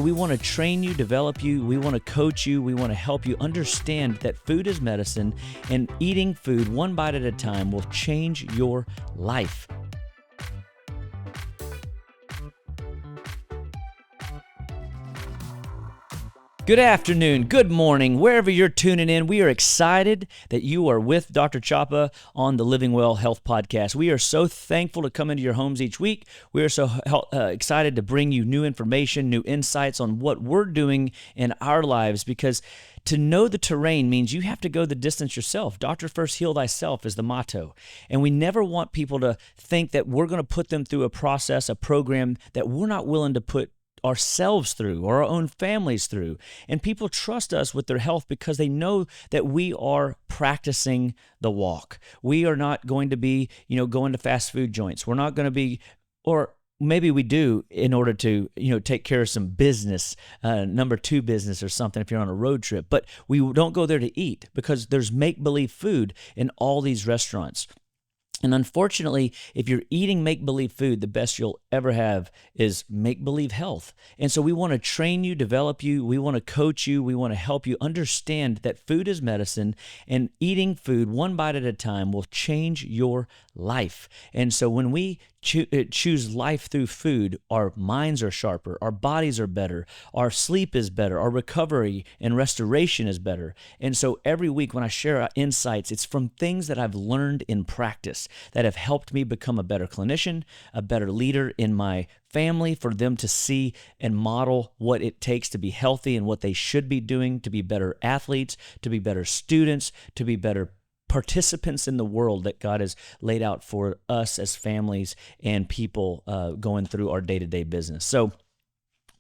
We want to train you, develop you, we want to coach you, we want to help you understand that food is medicine and eating food one bite at a time will change your life. Good afternoon, good morning, wherever you're tuning in. We are excited that you are with Dr. Chapa on the Living Well Health Podcast. We are so thankful to come into your homes each week. We are so excited to bring you new information, new insights on what we're doing in our lives, because to know the terrain means you have to go the distance yourself. Doctor first, heal thyself is the motto. And we never want people to think that we're going to put them through a process, a program that we're not willing to put ourselves through or our own families through. And people trust us with their health because they know that we are practicing the walk. We are not going to be, going to fast food joints. We're not going to be, or maybe we do in order to, take care of some business, number two business or something if you're on a road trip. But we don't go there to eat because there's make-believe food in all these restaurants. And unfortunately, if you're eating make-believe food, the best you'll ever have is make-believe health. And so we want to train you, develop you, we want to coach you, we want to help you understand that food is medicine and eating food one bite at a time will change your life. And so when we choose life through food, our minds are sharper, our bodies are better, our sleep is better, our recovery and restoration is better. And so every week when I share insights, it's from things that I've learned in practice that have helped me become a better clinician, a better leader in my family, for them to see and model what it takes to be healthy and what they should be doing to be better athletes, to be better students, to be better participants in the world that God has laid out for us as families and people going through our day-to-day business. So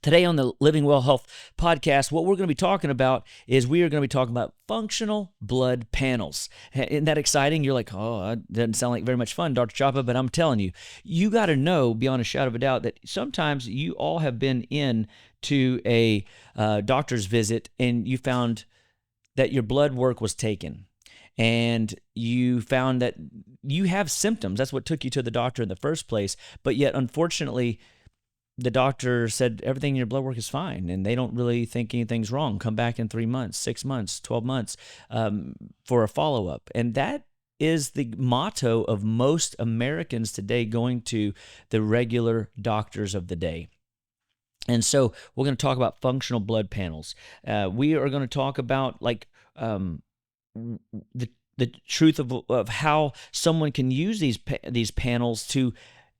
today on the Living Well Health Podcast, what we're going to be talking about is we are going to be talking about functional blood panels. Isn't that exciting? You're like, oh, that doesn't sound like very much fun, Dr. Chapa, but I'm telling you, you got to know beyond a shadow of a doubt that sometimes you all have been in to a doctor's visit and you found that your blood work was taken. And you found that you have symptoms. That's what took you to the doctor in the first place. But yet, unfortunately, the doctor said everything in your blood work is fine, and they don't really think anything's wrong. Come back in 3 months, 6 months, 12 months for a follow-up. And that is the motto of most Americans today going to the regular doctors of the day. And so we're going to talk about functional blood panels. We are going to talk about the truth of how someone can use these panels to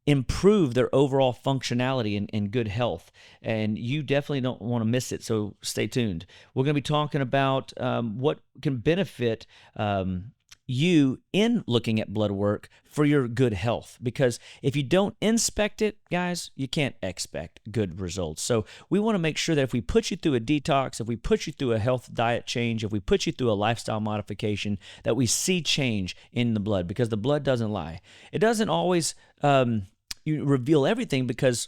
improve their overall functionality and good health. And you definitely don't want to miss it, so stay tuned. We're going to be talking about what can benefit you in looking at blood work for your good health. Because if you don't inspect it, guys, you can't expect good results. So we want to make sure that if we put you through a detox, if we put you through a health diet change, if we put you through a lifestyle modification, that we see change in the blood, because the blood doesn't lie. It doesn't always reveal everything, because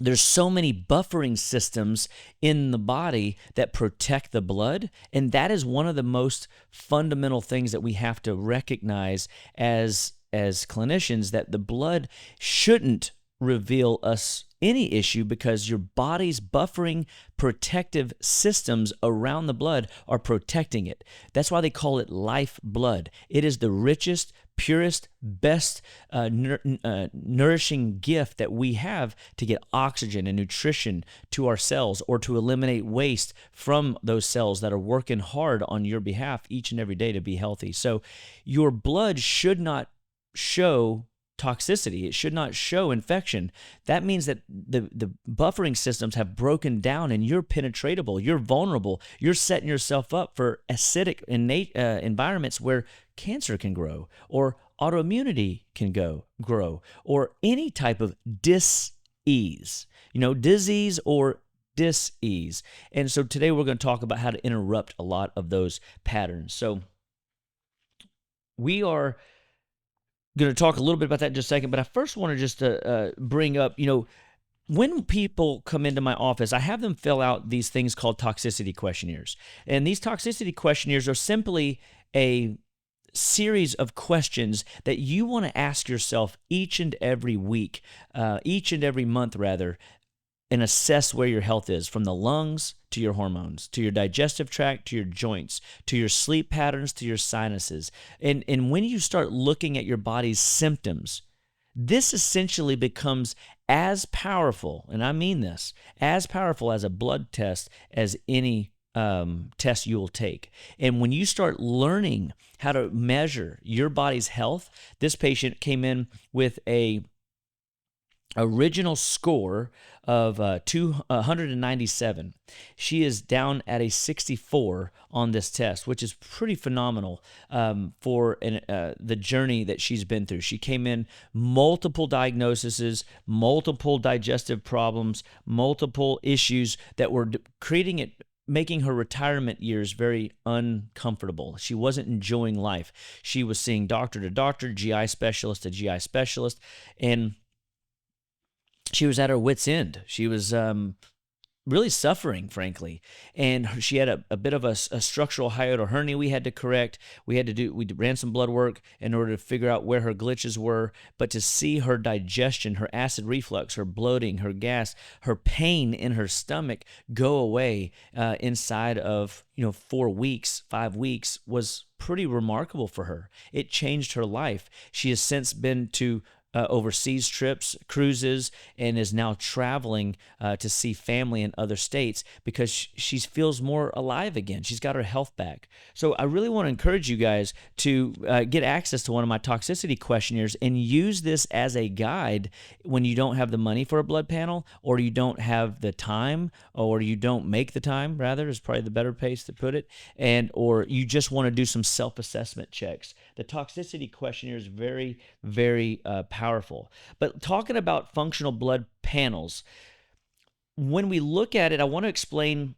there's so many buffering systems in the body that protect the blood, and that is one of the most fundamental things that we have to recognize as clinicians, that the blood shouldn't reveal us any issue, because your body's buffering protective systems around the blood are protecting it. That's why they call it life blood. It is the richest, purest, best nourishing gift that we have to get oxygen and nutrition to our cells, or to eliminate waste from those cells that are working hard on your behalf each and every day to be healthy. So your blood should not show toxicity. It should not show infection. That means that the buffering systems have broken down and you're penetratable, you're vulnerable, you're setting yourself up for acidic environments where cancer can grow, or autoimmunity can grow, or any type of dis-ease, disease or dis-ease. And so today we're going to talk about how to interrupt a lot of those patterns. So we are going to talk a little bit about that in just a second, but I first want to just bring up, when people come into my office, I have them fill out these things called toxicity questionnaires. And these toxicity questionnaires are simply a series of questions that you want to ask yourself each and every week, each and every month rather, and assess where your health is, from the lungs to your hormones, to your digestive tract, to your joints, to your sleep patterns, to your sinuses. And when you start looking at your body's symptoms, this essentially becomes as powerful, and I mean this, as powerful as a blood test as any test you will take. And when you start learning how to measure your body's health, this patient came in with a original score of 197. She is down at a 64 on this test, which is pretty phenomenal for the journey that she's been through. She came in multiple diagnoses, multiple digestive problems, multiple issues that were making her retirement years very uncomfortable. She wasn't enjoying life. She was seeing doctor to doctor, GI specialist to GI specialist, and she was at her wit's end. She was really suffering, frankly. And she had a bit of a structural hiatal hernia we had to correct. We ran some blood work in order to figure out where her glitches were. But to see her digestion, her acid reflux, her bloating, her gas, her pain in her stomach go away inside of 4 weeks, 5 weeks was pretty remarkable for her. It changed her life. She has since been to overseas trips, cruises, and is now traveling to see family in other states because she feels more alive again. She's got her health back. So I really want to encourage you guys to get access to one of my toxicity questionnaires and use this as a guide when you don't have the money for a blood panel, or you don't have the time, or you don't make the time, rather, is probably the better place to put it, or you just want to do some self-assessment checks. The toxicity questionnaire is very, very powerful. But talking about functional blood panels, when we look at it, I want to explain,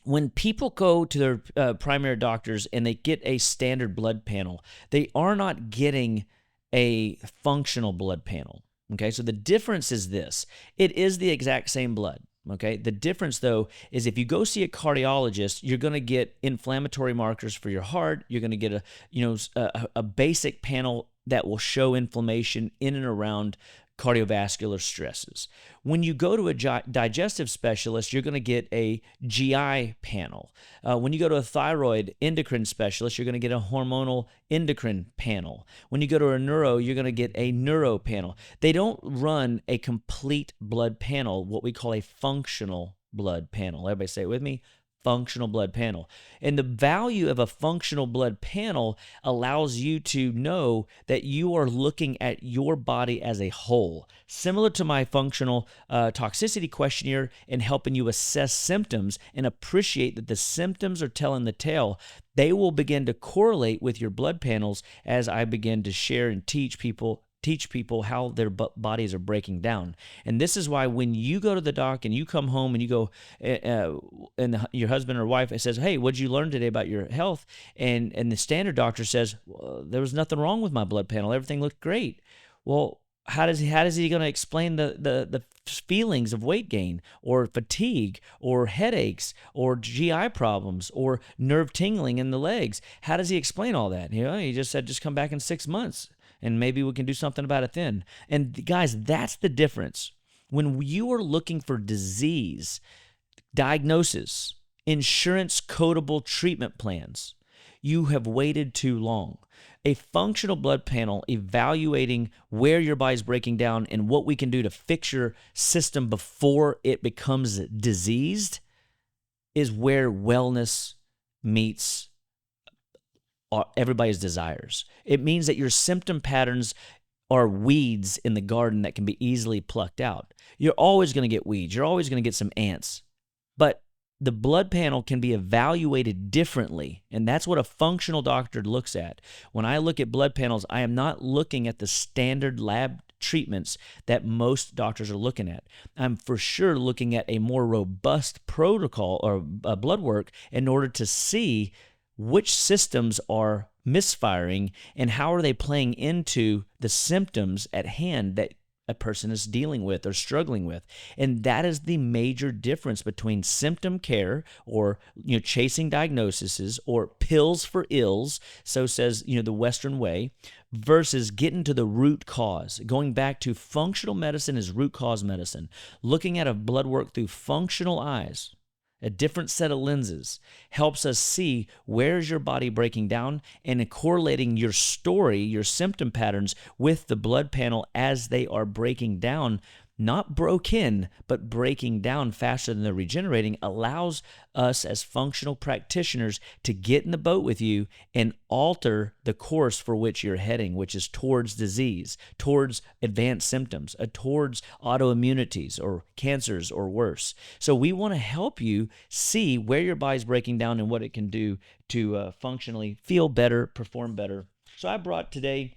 when people go to their primary doctors and they get a standard blood panel, they are not getting a functional blood panel. Okay, so the difference is this. It is the exact same blood. Okay, the difference, though, is if you go see a cardiologist, you're going to get inflammatory markers for your heart. You're going to get a basic panel that will show inflammation in and around cardiovascular stresses. When you go to a digestive specialist, you're going to get a GI panel. When you go to a thyroid endocrine specialist, you're going to get a hormonal endocrine panel. When you go to a neuro, you're going to get a neuro panel. They don't run a complete blood panel, what we call a functional blood panel. Everybody say it with me. Functional blood panel. And the value of a functional blood panel allows you to know that you are looking at your body as a whole. Similar to my functional toxicity questionnaire, and helping you assess symptoms and appreciate that the symptoms are telling the tale, they will begin to correlate with your blood panels as I begin to share and teach people how their bodies are breaking down. And this is why when you go to the doc and you come home and you go, your husband or wife says, "Hey, what'd you learn today about your health?" And the standard doctor says, "Well, there was nothing wrong with my blood panel. Everything looked great." Well, how is he going to explain the feelings of weight gain, or fatigue, or headaches, or GI problems, or nerve tingling in the legs? How does he explain all that? He just said, just come back in 6 months, and maybe we can do something about it then. And guys, that's the difference. When you are looking for disease, diagnosis, insurance codable treatment plans, you have waited too long. A functional blood panel evaluating where your body's breaking down and what we can do to fix your system before it becomes diseased is where wellness meets everybody's desires. It means that your symptom patterns are weeds in the garden that can be easily plucked out. You're always going to get weeds. You're always going to get some ants. But the blood panel can be evaluated differently, and that's what a functional doctor looks at. When I look at blood panels, I am not looking at the standard lab treatments that most doctors are looking at. I'm for sure looking at a more robust protocol or blood work in order to see which systems are misfiring and how are they playing into the symptoms at hand that a person is dealing with or struggling with. And that is the major difference between symptom care, or chasing diagnoses, or pills for ills, so says the Western way, versus getting to the root cause. Going back to functional medicine is root cause medicine. Looking at a blood work through functional eyes, a different set of lenses, helps us see where's your body breaking down, and correlating your story, your symptom patterns with the blood panel as they are breaking down. Not broken, but breaking down faster than they're regenerating, allows us as functional practitioners to get in the boat with you and alter the course for which you're heading, which is towards disease, towards advanced symptoms, towards autoimmunities or cancers or worse. So we want to help you see where your body's breaking down and what it can do to functionally feel better, perform better. So I brought today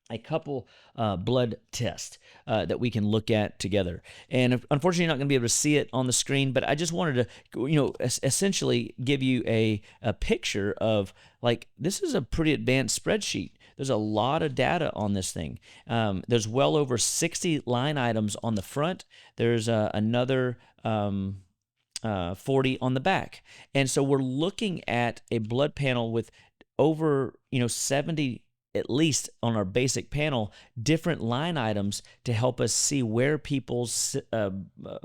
a couple blood tests that we can look at together. And unfortunately, you're not going to be able to see it on the screen, but I just wanted to, essentially give you a picture of, like, this is a pretty advanced spreadsheet. There's a lot of data on this thing. There's well over 60 line items on the front. There's another 40 on the back. And so we're looking at a blood panel with over, 70, at least on our basic panel, different line items to help us see where people's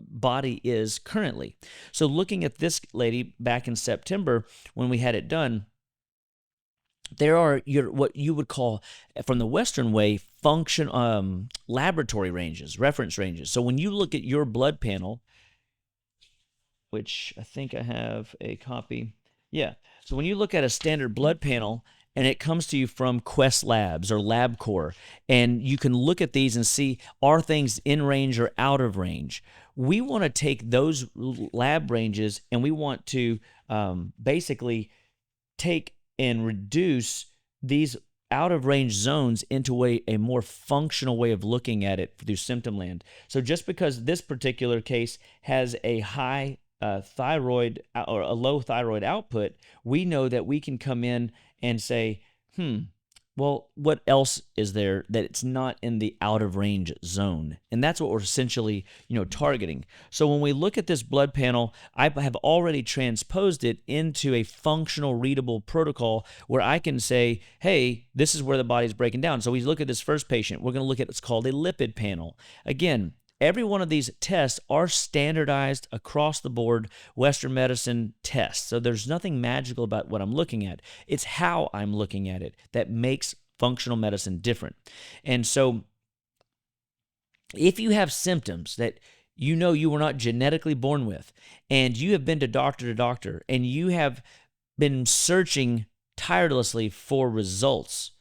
body is currently. So looking at this lady back in September when we had it done, there are what you would call, from the Western way, laboratory ranges, reference ranges. So when you look at your blood panel, which I think I have a copy. Yeah. So when you look at a standard blood panel, and it comes to you from Quest Labs or LabCorp, and you can look at these and see, are things in range or out of range? We want to take those lab ranges, and we want to basically take and reduce these out of range zones into a more functional way of looking at it through symptom land. So just because this particular case has a high thyroid or a low thyroid output, we know that we can come in and say, well, what else is there that it's not in the out of range zone? And that's what we're essentially, targeting. So when we look at this blood panel, I have already transposed it into a functional readable protocol where I can say, hey, this is where the body's breaking down. So we look at this first patient, we're going to look at what's called a lipid panel. Again, every one of these tests are standardized across the board Western medicine tests. So there's nothing magical about what I'm looking at. It's how I'm looking at it that makes functional medicine different. And so if you have symptoms that you were not genetically born with, and you have been to doctor, and you have been searching tirelessly for results,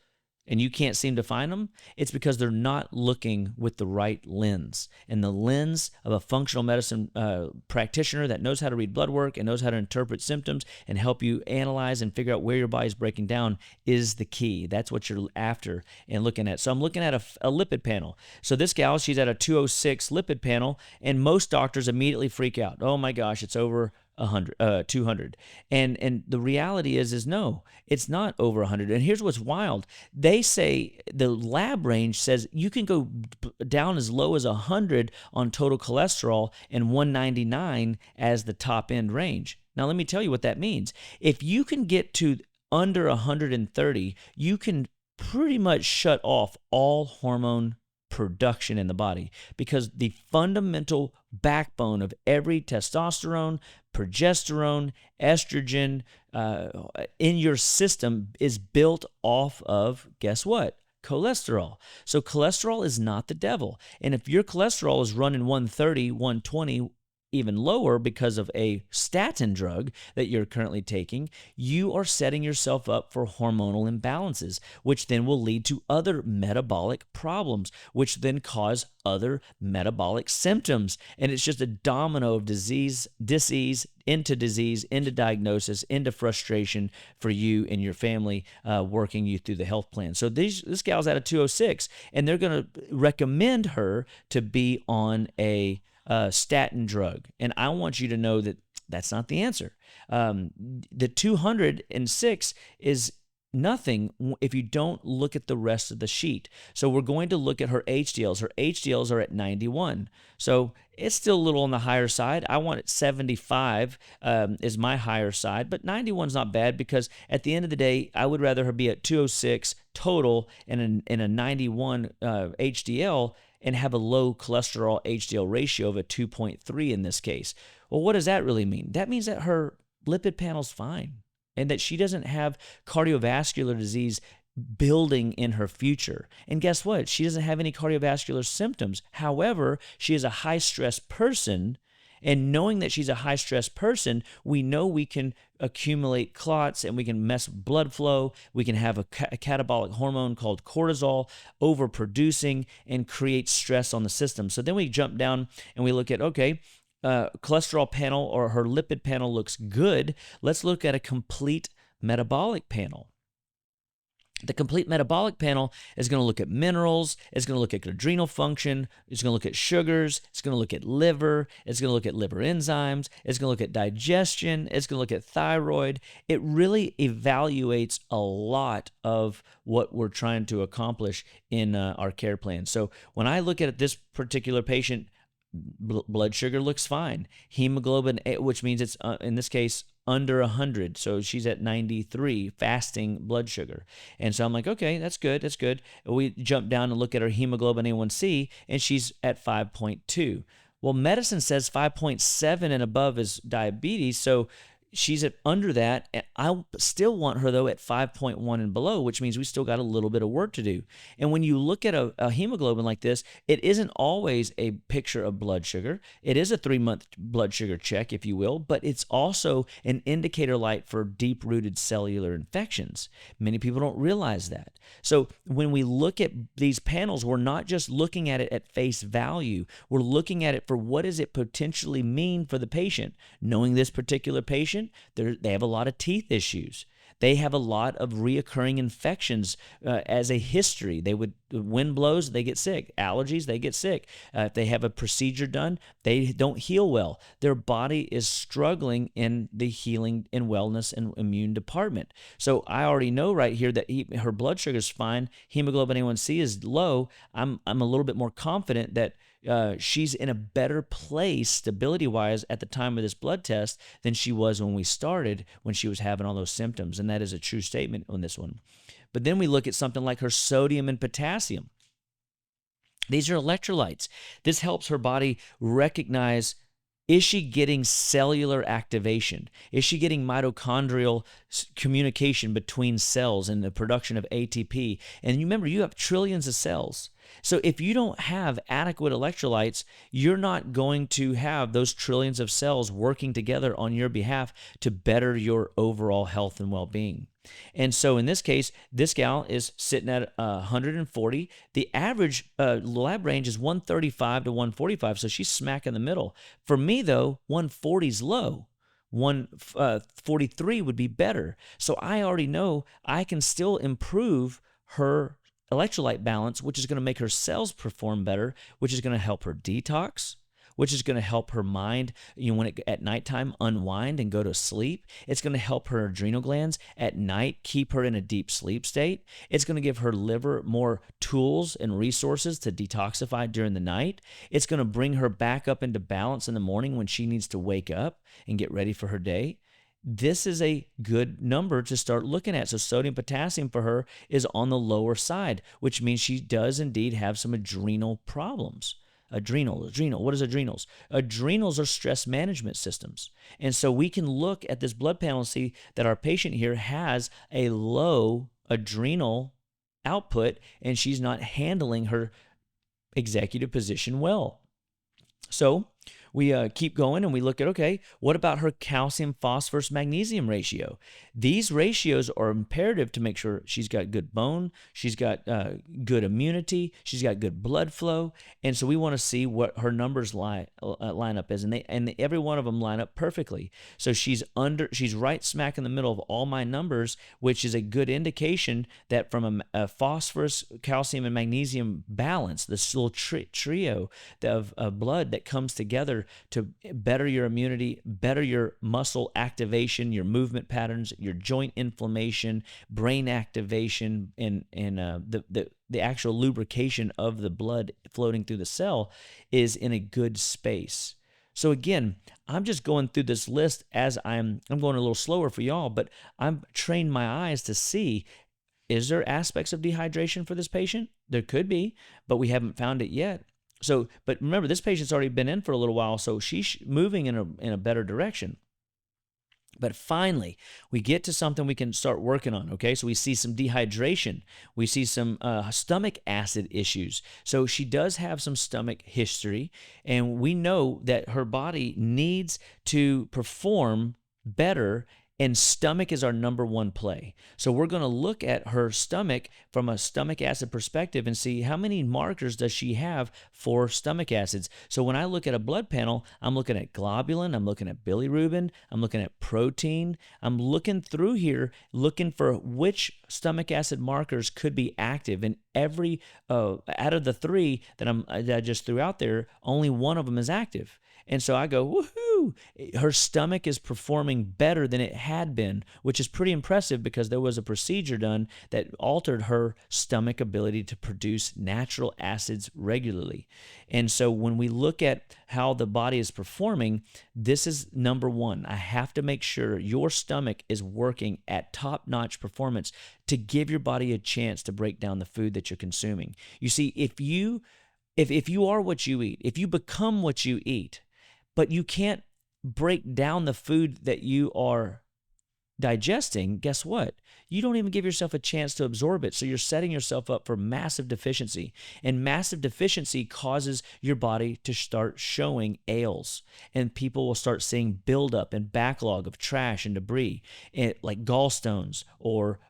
and you can't seem to find them, it's because they're not looking with the right lens. And the lens of a functional medicine practitioner that knows how to read blood work and knows how to interpret symptoms and help you analyze and figure out where your body's breaking down is the key. That's what you're after and looking at. So I'm looking at a lipid panel. So this gal, she's at a 206 lipid panel, and most doctors immediately freak out. Oh my gosh, it's over 200. And the reality is no, it's not over 100. And here's what's wild. They say the lab range says you can go down as low as 100 on total cholesterol and 199 as the top end range. Now, let me tell you what that means. If you can get to under 130, you can pretty much shut off all hormone production in the body, because the fundamental backbone of every testosterone, progesterone, estrogen in your system is built off of, guess what? Cholesterol. So cholesterol is not the devil. And if your cholesterol is running 130, 120, even lower because of a statin drug that you're currently taking, you are setting yourself up for hormonal imbalances, which then will lead to other metabolic problems, which then cause other metabolic symptoms. And it's just a domino of disease into diagnosis, into frustration for you and your family, working you through the health plan. So this gal's at a 206, and they're going to recommend her to be on a statin drug. And I want you to know that that's not the answer. The 206 is nothing if you don't look at the rest of the sheet. So we're going to look at her HDLs. Her HDLs are at 91. So it's still a little on the higher side. I want it 75 is my higher side, but 91 is not bad because at the end of the day, I would rather her be at 206 total and a 91 HDL and have a low cholesterol HDL ratio of a 2.3 in this case. Well, what does that really mean? That means that her lipid panel's fine and that she doesn't have cardiovascular disease building in her future. And guess what? She doesn't have any cardiovascular symptoms. However, she is a high-stress person, and knowing that she's a high-stress person, we know we can accumulate clots and we can mess with blood flow. We can have a catabolic hormone called cortisol overproducing and create stress on the system. So then we jump down and we look at, okay, cholesterol panel or her lipid panel looks good. Let's look at a complete metabolic panel. The complete metabolic panel is going to look at minerals, it's going to look at adrenal function, it's going to look at sugars, it's going to look at liver, it's going to look at liver enzymes, it's going to look at digestion, it's going to look at thyroid. It really evaluates a lot of what we're trying to accomplish in our care plan. So when I look at this particular patient, blood sugar looks fine. Hemoglobin, which means it's, in this case, under 100. So she's at 93 fasting blood sugar. And so I'm like, okay, that's good. That's good. We jump down and look at her hemoglobin A1C, and she's at 5.2. Well, medicine says 5.7 and above is diabetes. So she's at under that. And I still want her, though, at 5.1 and below, which means we still got a little bit of work to do. And when you look at a hemoglobin like this, it isn't always a picture of blood sugar. It is a 3-month blood sugar check, if you will, but it's also an indicator light for deep-rooted cellular infections. Many people don't realize that. So when we look at these panels, we're not just looking at it at face value. We're looking at it for what does it potentially mean for the patient. Knowing this particular patient, they have a lot of teeth issues. They have a lot of reoccurring infections as a history. Wind blows, they get sick. Allergies, they get sick. If they have a procedure done, they don't heal well. Their body is struggling in the healing and wellness and immune department. So I already know right here that her blood sugar is fine. Hemoglobin A1C is low. I'm a little bit more confident that she's in a better place stability-wise at the time of this blood test than she was when we started, when she was having all those symptoms. And that is a true statement on this one. But then we look at something like her sodium and potassium. These are electrolytes. This helps her body recognize, is she getting cellular activation? Is she getting mitochondrial communication between cells and the production of ATP? And you remember, you have trillions of cells. So if you don't have adequate electrolytes, you're not going to have those trillions of cells working together on your behalf to better your overall health and well-being. And so in this case, this gal is sitting at 140. The average lab range is 135 to 145, so she's smack in the middle. For me, though, 140 is low. 143 would be better. So I already know I can still improve her electrolyte balance, which is going to make her cells perform better, which is going to help her detox, which is going to help her mind, at nighttime, unwind and go to sleep. It's going to help her adrenal glands at night, keep her in a deep sleep state. It's going to give her liver more tools and resources to detoxify during the night. It's going to bring her back up into balance in the morning when she needs to wake up and get ready for her day. This is a good number to start looking at. So sodium, potassium for her is on the lower side, which means she does indeed have some adrenal problems. Adrenal. What is adrenals? Adrenals are stress management systems. And so we can look at this blood panel and see that our patient here has a low adrenal output and she's not handling her executive position well. So we keep going and we look at, okay, what about her calcium, phosphorus, magnesium ratio? These ratios are imperative to make sure she's got good bone, she's got good immunity, she's got good blood flow. And so we want to see what her numbers line up as. And every one of them line up perfectly. So she's right smack in the middle of all my numbers, which is a good indication that from a phosphorus, calcium, and magnesium balance, this little trio of blood that comes together together to better your immunity, better your muscle activation, your movement patterns, your joint inflammation, brain activation, and the actual lubrication of the blood floating through the cell is in a good space. So again, I'm just going through this list as I'm going a little slower for y'all, but I'm trained my eyes to see, is there aspects of dehydration for this patient? There could be, but we haven't found it yet. So, but remember, this patient's already been in for a little while, so she's moving in a better direction. But finally, we get to something we can start working on, okay? So we see some dehydration. We see some stomach acid issues. So she does have some stomach history, and we know that her body needs to perform better, and stomach is our number one play. So we're going to look at her stomach from a stomach acid perspective and see how many markers does she have for stomach acids. So when I look at a blood panel, I'm looking at globulin, I'm looking at bilirubin, I'm looking at protein. I'm looking through here, looking for which stomach acid markers could be active. And every out of the three that I just threw out there, only one of them is active. And so I go, woohoo! Her stomach is performing better than it had been, which is pretty impressive because there was a procedure done that altered her stomach ability to produce natural acids regularly. And so when we look at how the body is performing, this is number one. I have to make sure your stomach is working at top-notch performance to give your body a chance to break down the food that you're consuming. You see, if you are what you eat, if you become what you eat, but you can't break down the food that you are digesting, guess what? You don't even give yourself a chance to absorb it. So you're setting yourself up for massive deficiency. And massive deficiency causes your body to start showing ails. And people will start seeing buildup and backlog of trash and debris, like gallstones or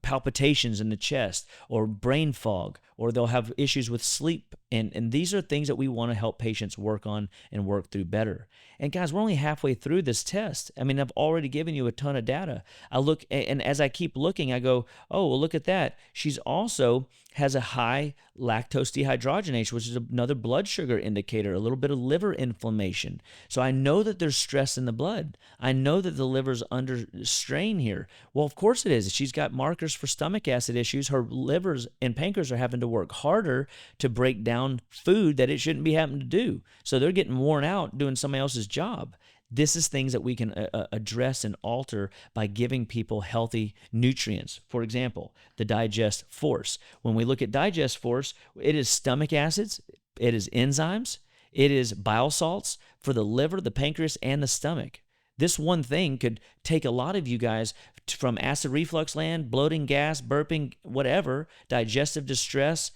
palpitations in the chest or brain fog, or they'll have issues with sleep. And these are things that we want to help patients work on and work through better. And guys, we're only halfway through this test. I mean, I've already given you a ton of data. I look, and as I keep looking, I go, oh, well, look at that. She's also has a high lactose dehydrogenase, which is another blood sugar indicator, a little bit of liver inflammation. So I know that there's stress in the blood. I know that the liver's under strain here. Well, of course it is. She's got markers for stomach acid issues. Her livers and pancreas are having to work harder to break down food that it shouldn't be having to do. So they're getting worn out doing somebody else's job. This is things that we can address and alter by giving people healthy nutrients. For example, the digest force. When we look at digest force, it is stomach acids, it is enzymes, it is bile salts for the liver, the pancreas, and the stomach. This one thing could take a lot of you guys from acid reflux land, bloating, gas, burping, whatever, digestive distress,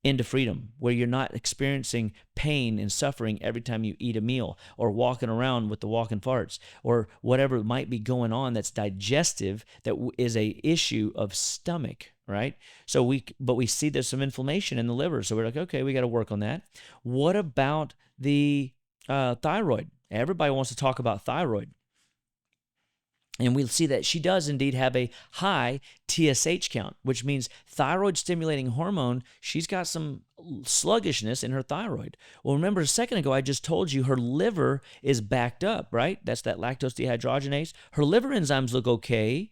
into freedom, where you're not experiencing pain and suffering every time you eat a meal, or walking around with the walking farts, or whatever might be going on that's digestive, that is a issue of stomach, right? So we see there's some inflammation in the liver, so we're like, okay, we got to work on that. What about the thyroid? Everybody wants to talk about thyroid. And we'll see that she does indeed have a high TSH count, which means thyroid stimulating hormone. She's got some sluggishness in her thyroid. Well, remember a second ago, I just told you her liver is backed up, right? That's that lactose dehydrogenase. Her liver enzymes look okay,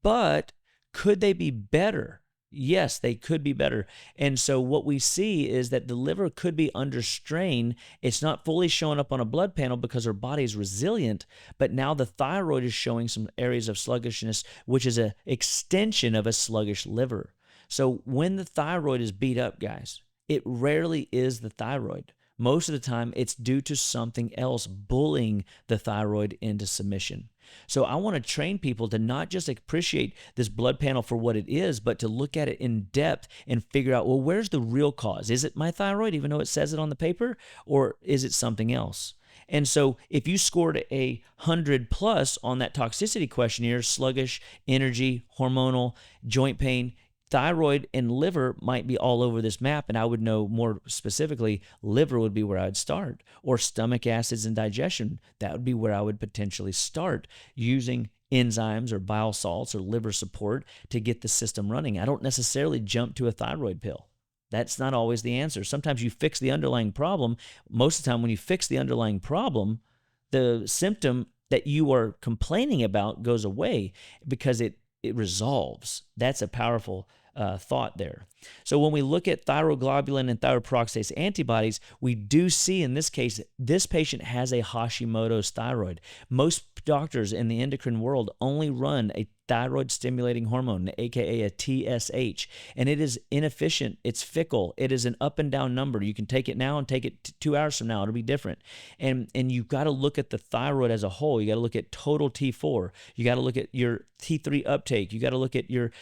but could they be better? Yes, they could be better. And so what we see is that the liver could be under strain. It's not fully showing up on a blood panel because her body is resilient, but now the thyroid is showing some areas of sluggishness, which is an extension of a sluggish liver. So when the thyroid is beat up, guys, it rarely is the thyroid. Most of the time, it's due to something else bullying the thyroid into submission. So I want to train people to not just appreciate this blood panel for what it is, but to look at it in depth and figure out, well, where's the real cause? Is it my thyroid, even though it says it on the paper, or is it something else? And so if you scored 100 plus on that toxicity questionnaire, sluggish, energy, hormonal, joint pain, thyroid and liver might be all over this map, and I would know more specifically, liver would be where I'd start, or stomach acids and digestion. That would be where I would potentially start using enzymes or bile salts or liver support to get the system running. I don't necessarily jump to a thyroid pill. That's not always the answer. Sometimes you fix the underlying problem. Most of the time when you fix the underlying problem, the symptom that you are complaining about goes away because it resolves. That's a powerful thought there. So when we look at thyroglobulin and thyroperoxidase antibodies, we do see in this case, this patient has a Hashimoto's thyroid. Most doctors in the endocrine world only run a thyroid stimulating hormone, aka a TSH, and it is inefficient. It's fickle. It is an up and down number. You can take it now and take it 2 hours from now. It'll be different. And you've got to look at the thyroid as a whole. You got to look at total T4. You got to look at your T3 uptake. You got to look at your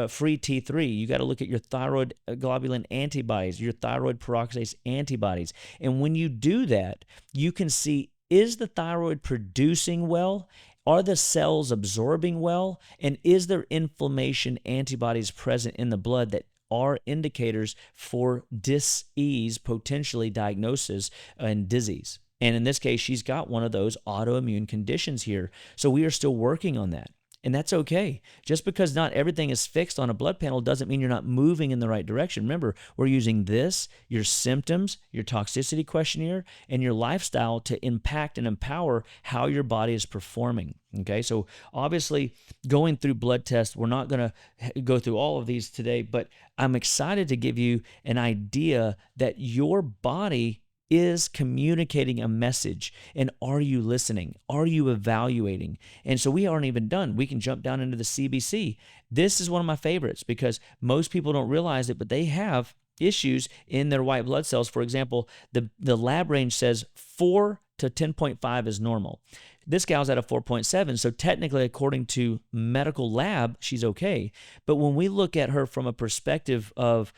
free T3. You got to look at your thyroid globulin antibodies, your thyroid peroxidase antibodies. And when you do that, you can see, is the thyroid producing well? Are the cells absorbing well? And is there inflammation antibodies present in the blood that are indicators for dis-ease, potentially diagnosis, and disease? And in this case, she's got one of those autoimmune conditions here. So we are still working on that. And that's okay. Just because not everything is fixed on a blood panel doesn't mean you're not moving in the right direction. Remember, we're using this, your symptoms, your toxicity questionnaire, and your lifestyle to impact and empower how your body is performing. Okay, so obviously going through blood tests, we're not going to go through all of these today, but I'm excited to give you an idea that your body is communicating a message. And are you listening? Are you evaluating? And so we aren't even done. We can jump down into the CBC. This is one of my favorites because most people don't realize it, but they have issues in their white blood cells. For example, the lab range says 4 to 10.5 is normal. This gal's at a 4.7, so technically, according to medical lab, she's okay. But when we look at her from a perspective of,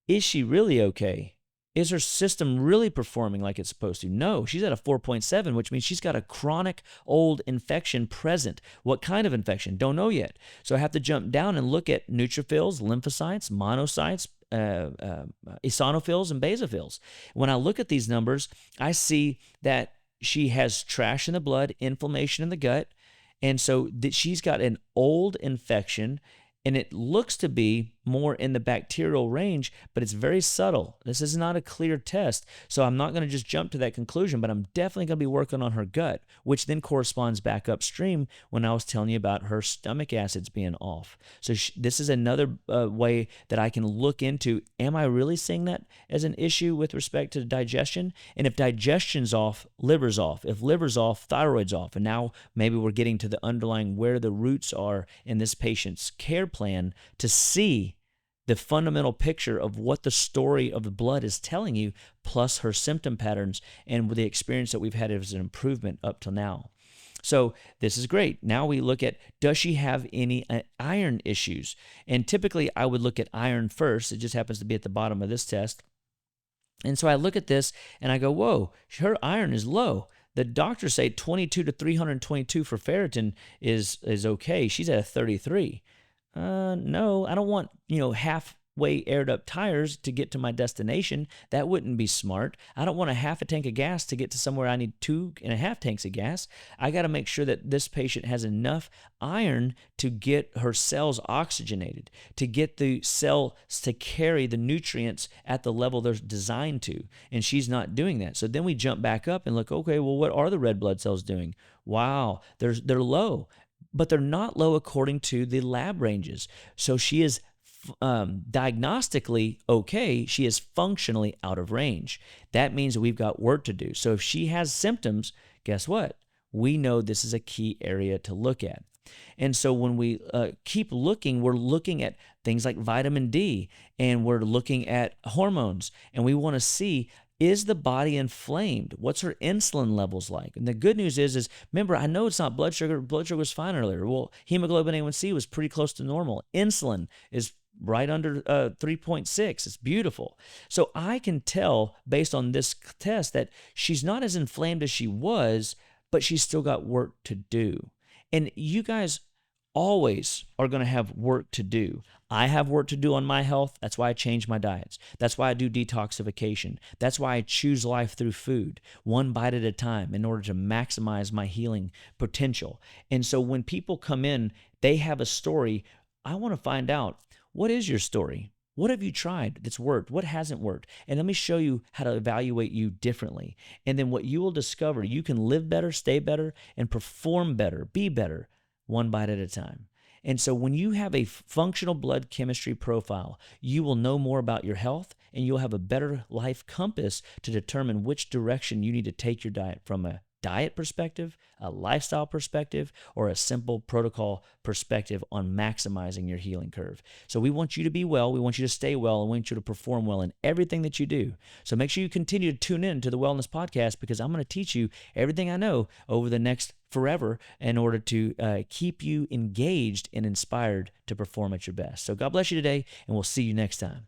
is she really okay? Is her system really performing like it's supposed to? No, she's at a 4.7, which means she's got a chronic old infection present. What kind of infection? Don't know yet. So I have to jump down and look at neutrophils, lymphocytes, monocytes, eosinophils, and basophils. When I look at these numbers, I see that she has trash in the blood, inflammation in the gut, and so she's got an old infection, and it looks to be more in the bacterial range, but it's very subtle. This is not a clear test, so I'm not going to just jump to that conclusion, but I'm definitely going to be working on her gut, which then corresponds back upstream when I was telling you about her stomach acids being off. So this is another way that I can look into, am I really seeing that as an issue with respect to digestion? And if digestion's off, liver's off. If liver's off, thyroid's off. And now maybe we're getting to the underlying where the roots are in this patient's care plan to see the fundamental picture of what the story of the blood is telling you, plus her symptom patterns and the experience that we've had as an improvement up till now. So this is great. Now we look at, does she have any iron issues? And typically I would look at iron first. It just happens to be at the bottom of this test. And so I look at this and I go, whoa, her iron is low. The doctors say 22 to 322 for ferritin is okay. She's at a 33. No, I don't want, halfway aired up tires to get to my destination. That wouldn't be smart. I don't want a half a tank of gas to get to somewhere I need 2.5 tanks of gas. I got to make sure that this patient has enough iron to get her cells oxygenated, to get the cells to carry the nutrients at the level they're designed to. And she's not doing that. So then we jump back up and look, okay, well, what are the red blood cells doing? Wow, they're low. But they're not low according to the lab ranges. So she is diagnostically okay. She is functionally out of range. That means we've got work to do. So if she has symptoms, guess what? We know this is a key area to look at. And so when we keep looking, we're looking at things like vitamin D, and we're looking at hormones, and we want to see, is the body inflamed? What's her insulin levels like? And the good news is remember, I know it's not blood sugar. Blood sugar was fine earlier. Well, hemoglobin A1C was pretty close to normal. Insulin is right under 3.6. It's beautiful. So I can tell based on this test that she's not as inflamed as she was, but she's still got work to do. And you guys always are going to have work to do. I have work to do on my health. That's why I change my diets. That's why I do detoxification. That's why I choose life through food, one bite at a time, in order to maximize my healing potential. And so when people come in, they have a story. I want to find out, what is your story? What have you tried that's worked? What hasn't worked? And let me show you how to evaluate you differently. And then what you will discover, you can live better, stay better, and perform better, be better, one bite at a time. And so when you have a functional blood chemistry profile, you will know more about your health and you'll have a better life compass to determine which direction you need to take your diet, from a diet perspective, a lifestyle perspective, or a simple protocol perspective on maximizing your healing curve. So we want you to be well, we want you to stay well, and we want you to perform well in everything that you do. So make sure you continue to tune in to the Wellness Podcast, because I'm going to teach you everything I know over the next forever in order to keep you engaged and inspired to perform at your best. So God bless you today, and we'll see you next time.